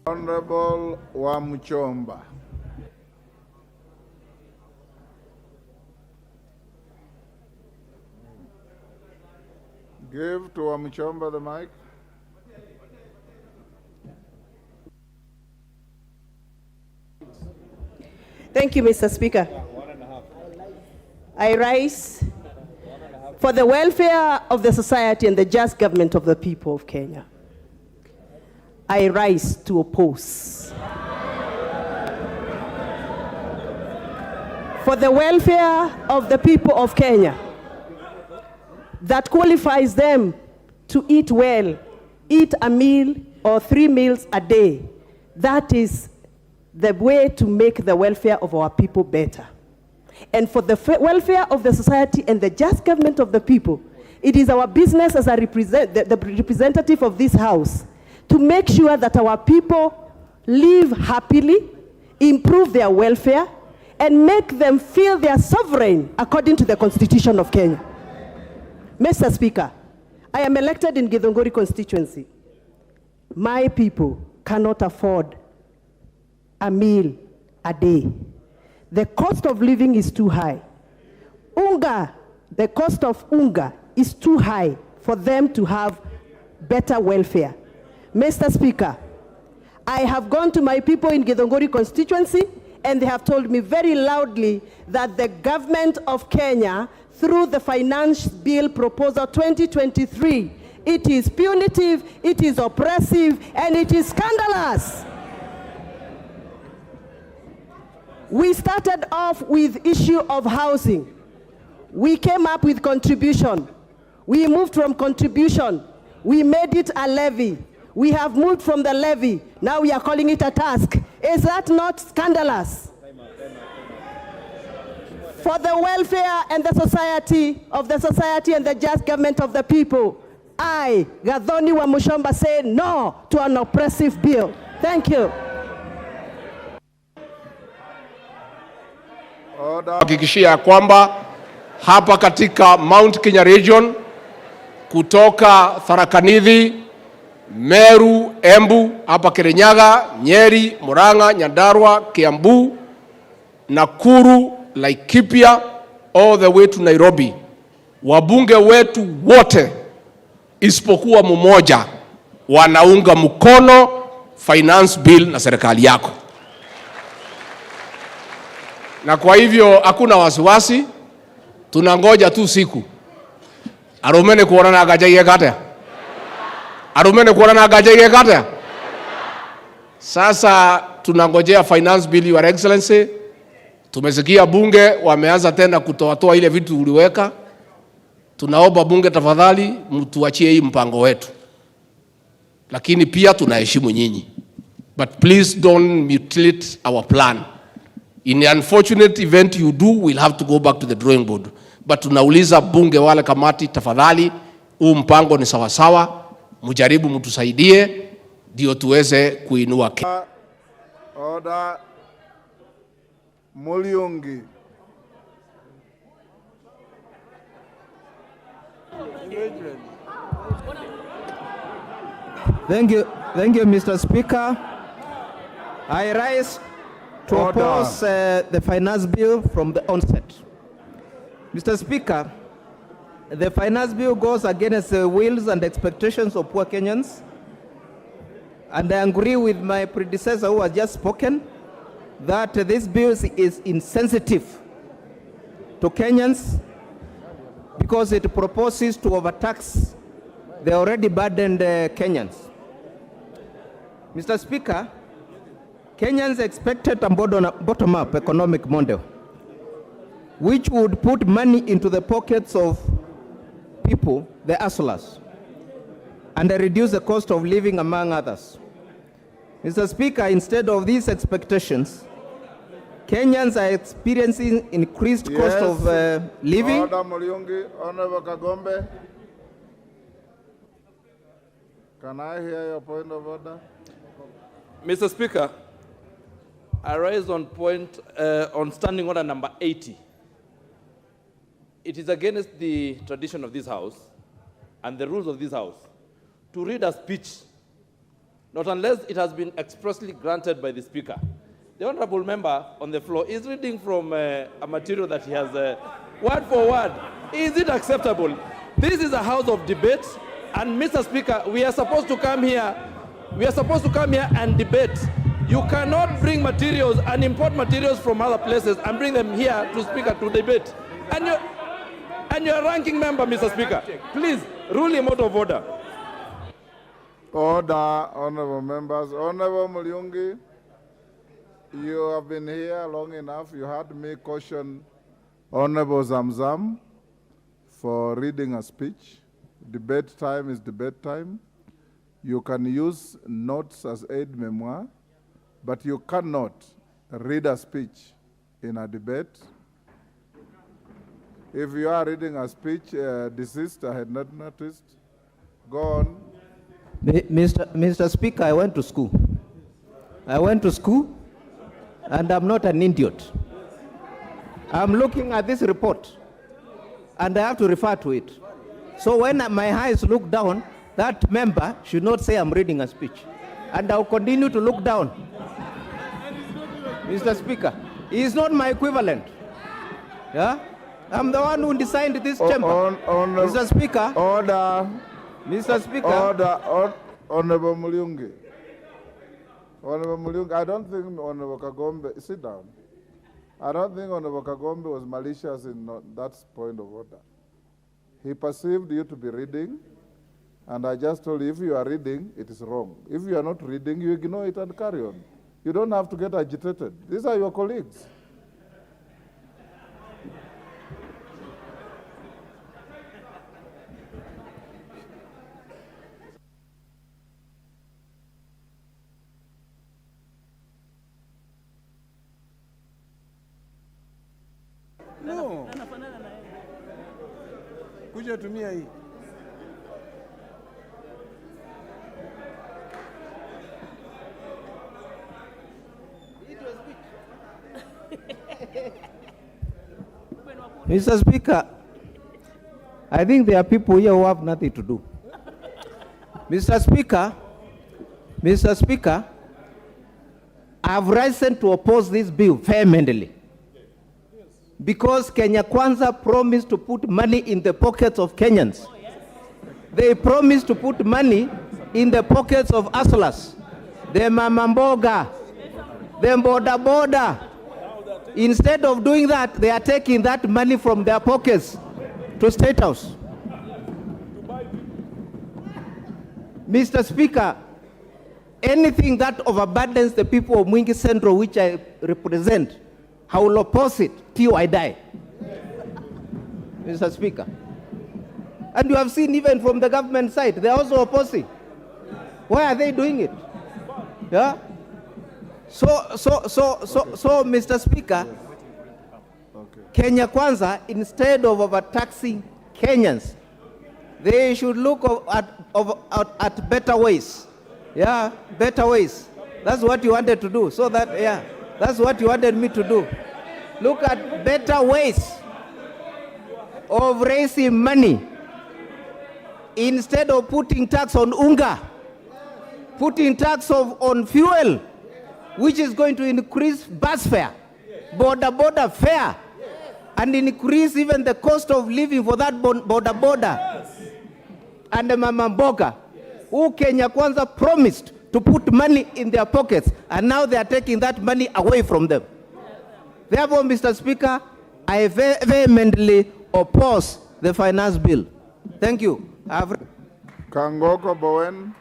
Honorable Muchomba. Give to Muchomba the mic. Thank you, Mr. Speaker. I rise for the welfare of the society and the just government of the people of Kenya. I rise to oppose. For the welfare of the people of Kenya, that qualifies them to eat well, eat a meal or 3 meals a day. That is the way to make the welfare of our people better. And for the welfare of the society and the just government of the people, it is our business as a the representative of this house to make sure that our people live happily, improve their welfare, and make them feel they are sovereign according to the Constitution of Kenya. Mr. Speaker, I am elected in Githunguri constituency. My people cannot afford a meal a day. The cost of living is too high. The cost of unga is too high for them to have better welfare. Mr. Speaker, I have gone to my people in Githunguri constituency and they have told me very loudly that the government of Kenya, through the Finance Bill Proposal 2023, it is punitive, it is oppressive, and it is scandalous. We started off with issue of housing. We came up with contribution. We moved from contribution. We made it a levy. We have moved from the levy. Now we are calling it a task. Is that not scandalous? For the welfare and the society and the just government of the people, I, Gathoni wa Muchomba, say no to an oppressive bill. Thank you. Hakikishia kwamba hapa katika Mount Kenya region kutoka Tharaka Nithi, Meru, Embu, hapa Kirinyaga, Nyeri, Murang'a, Nyandarua, Kiambu, Nakuru, Laikipia, all the way to Nairobi. Wabunge wetu wote isipokuwa mmoja wanaunga mkono finance bill na serikali yako. Na kwa hivyo hakuna wasiwasi, tunangoja tu siku. Arumene kuona na Gachagua kata. Arumene kuona na Gachagua kata. Sasa tunangojea finance bill, Your Excellency. Tumesikia bunge wameanza tena kutoa ile vitu uliweka. Tunaomba bunge tafadhali mtuachie hii mpango wetu. Lakini pia tunaheshimu nyinyi. But please don't mutilate our plan. In the unfortunate event you do, we'll have to go back to the drawing board. But tunauliza bunge wale kamati tafadhali, huu mpango ni sawa sawa, mujaribu mtusaidie ndio tuweze kuinua. Order. Muliongi. Thank you, Mr. Speaker. I rise to oppose the finance bill from the onset. Mr. Speaker, the finance bill goes against the wills and expectations of poor Kenyans, and I agree with my predecessor who has just spoken that this bill is insensitive to Kenyans because it proposes to overtax the already burdened Kenyans. Mr. Speaker, Kenyans expected a bottom-up economic model which would put money into the pockets of people, the hustlers, and reduce the cost of living, among others. Mr. Speaker, instead of these expectations, Kenyans are experiencing increased cost of living. Order, Muliongi. Honorable Kagombe. Can I hear your point of order? Mr. Speaker, I rise on on standing order number 80. It is against the tradition of this House and the rules of this House to read a speech, not unless it has been expressly granted by the Speaker. The honorable member on the floor is reading from a material that he has word for word. Is it acceptable? This is a house of debate, and Mr. Speaker, we are supposed to come here and debate. You cannot bring materials and import materials from other places and bring them here to Speaker to debate. And you're a ranking member, Mr. Speaker. Please, rule him out of order. Order, honorable members. Honorable Mulyungi, you have been here long enough. You heard me caution Honorable Zamzam for reading a speech. Debate time is debate time. You can use notes as aid memoir, but you cannot read a speech in a debate. If you are reading a speech, desist, I had not noticed. Go on. Mr. Speaker, I went to school. And I'm not an idiot. I'm looking at this report, and I have to refer to it. So when my eyes look down, that member should not say I'm reading a speech. And I'll continue to look down. Mr. Speaker, he is not my equivalent. Yeah? I'm the one who designed this chamber. Mr. Speaker. Order. Mr. Speaker. Order. Honorable Mulyungi. Honorable Mulyungi, I don't think Honorable Kagombe, sit down. I don't think Honorable Kagombe was malicious in that point of order. He perceived you to be reading, and I just told you, if you are reading, it is wrong. If you are not reading, you ignore it and carry on. You don't have to get agitated. These are your colleagues. No. Kuja tumia hii. Mr. Speaker, I think there are people here who have nothing to do. Mr. Speaker, I have risen to oppose this bill vehemently. Because Kenya Kwanza promised to put money in the pockets of Kenyans. They promised to put money in the pockets of hustlers, the mamamboga, the boda. Instead of doing that, they are taking that money from their pockets to State House. Mr. Speaker, anything that overburdens the people of Mwingi Central, which I represent, I will oppose it till I die. Mr. Speaker. And you have seen even from the government side, they are also opposing. Why are they doing it? Yeah? So, Mr. Speaker, Kenya Kwanza, instead of overtaxing Kenyans, they should look at better ways. Yeah, better ways. That's what you wanted to do. So that, yeah, that's what you wanted me to do. Look at better ways of raising money. Instead of putting tax on unga, putting tax on fuel, which is going to increase bus fare, border fare, and increase even the cost of living for that border. And the mama mboga, who Kenya Kwanza promised to put money in their pockets, and now they are taking that money away from them. Therefore, Mr. Speaker, I vehemently oppose the finance bill. Thank you. Kangoko Bowen.